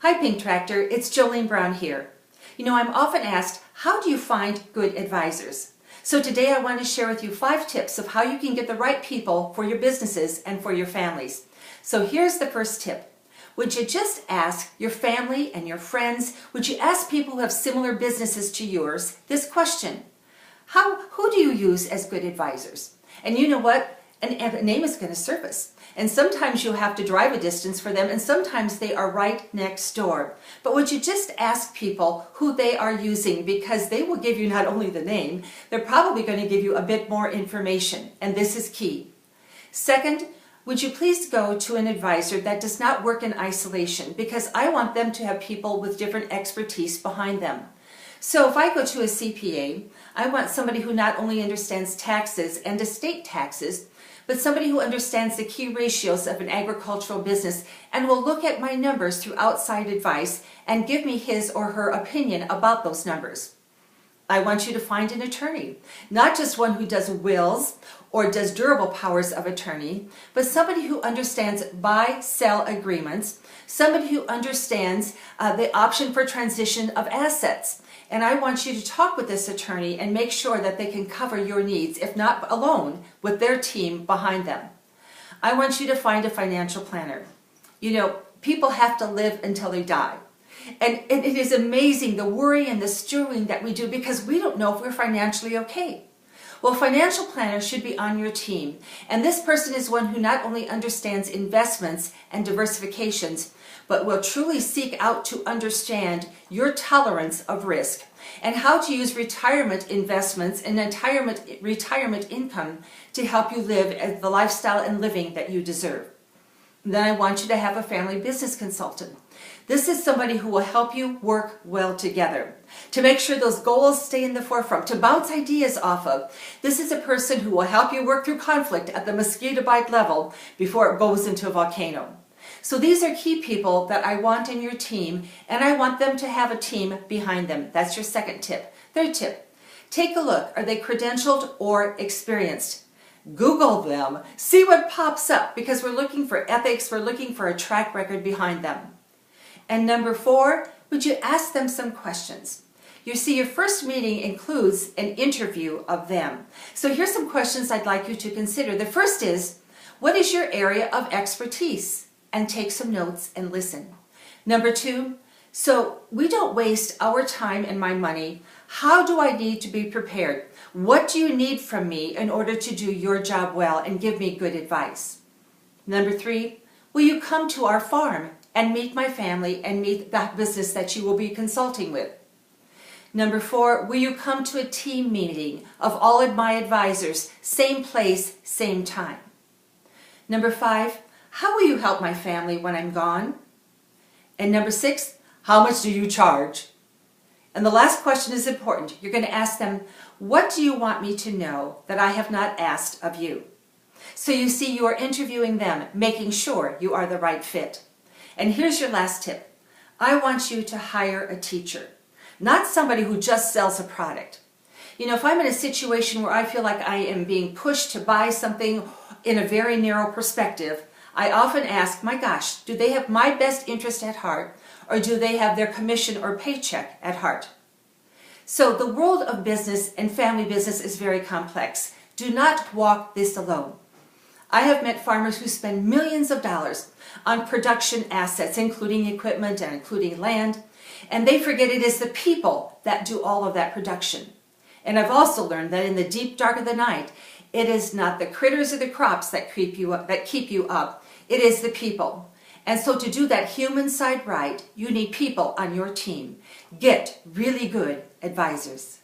Hi PinkTractor, it's Jolene Brown here. I'm often asked, how do you find good advisors? So today I want to share with you 5 tips of how you can get the right people for your businesses and for your families. So here's the first tip. Would you just ask your family and your friends, would you ask people who have similar businesses to yours this question? Who do you use as good advisors? And you know what? A name is going to surface. And sometimes you'll have to drive a distance for them, and sometimes they are right next door. But would you just ask people who they are using, because they will give you not only the name, they're probably going to give you a bit more information, and this is key. Second, would you please go to an advisor that does not work in isolation, because I want them to have people with different expertise behind them. So if I go to a CPA, I want somebody who not only understands taxes and estate taxes, but somebody who understands the key ratios of an agricultural business and will look at my numbers through outside advice and give me his or her opinion about those numbers. I want you to find an attorney, not just one who does wills or does durable powers of attorney, but somebody who understands buy-sell agreements, somebody who understands the option for transition of assets. And I want you to talk with this attorney and make sure that they can cover your needs, if not alone, with their team behind them. I want you to find a financial planner. People have to live until they die. And it is amazing the worry and the stewing that we do because we don't know if we're financially okay. Well, a financial planner should be on your team. And this person is one who not only understands investments and diversifications, but will truly seek out to understand your tolerance of risk and how to use retirement investments and retirement income to help you live the lifestyle and living that you deserve. And then I want you to have a family business consultant. This is somebody who will help you work well together, to make sure those goals stay in the forefront, to bounce ideas off of. This is a person who will help you work through conflict at the mosquito bite level before it goes into a volcano. So these are key people that I want in your team, and I want them to have a team behind them. That's your second tip. Third tip, take a look. Are they credentialed or experienced? Google them. See what pops up, because we're looking for ethics. We're looking for a track record behind them. And number 4, would you ask them some questions? You see, your first meeting includes an interview of them. So here's some questions I'd like you to consider. The first is, what is your area of expertise? And take some notes and listen. Number 2, so we don't waste our time and my money. How do I need to be prepared? What do you need from me in order to do your job well and give me good advice? Number 3, will you come to our farm and meet my family and meet the business that you will be consulting with? Number 4, will you come to a team meeting of all of my advisors, same place, same time? Number 5, how will you help my family when I'm gone? And number 6, how much do you charge? And the last question is important. You're going to ask them, what do you want me to know that I have not asked of you? So you see, you are interviewing them, making sure you are the right fit. And here's your last tip. I want you to hire a teacher, not somebody who just sells a product. If I'm in a situation where I feel like I am being pushed to buy something in a very narrow perspective, I often ask, my gosh, do they have my best interest at heart, or do they have their commission or paycheck at heart? So the world of business and family business is very complex. Do not walk this alone. I have met farmers who spend millions of dollars on production assets, including equipment and including land, and they forget it is the people that do all of that production. And I've also learned that in the deep dark of the night, it is not the critters or the crops that keep you up. It is the people. And so to do that human side right, you need people on your team. Get really good advisors.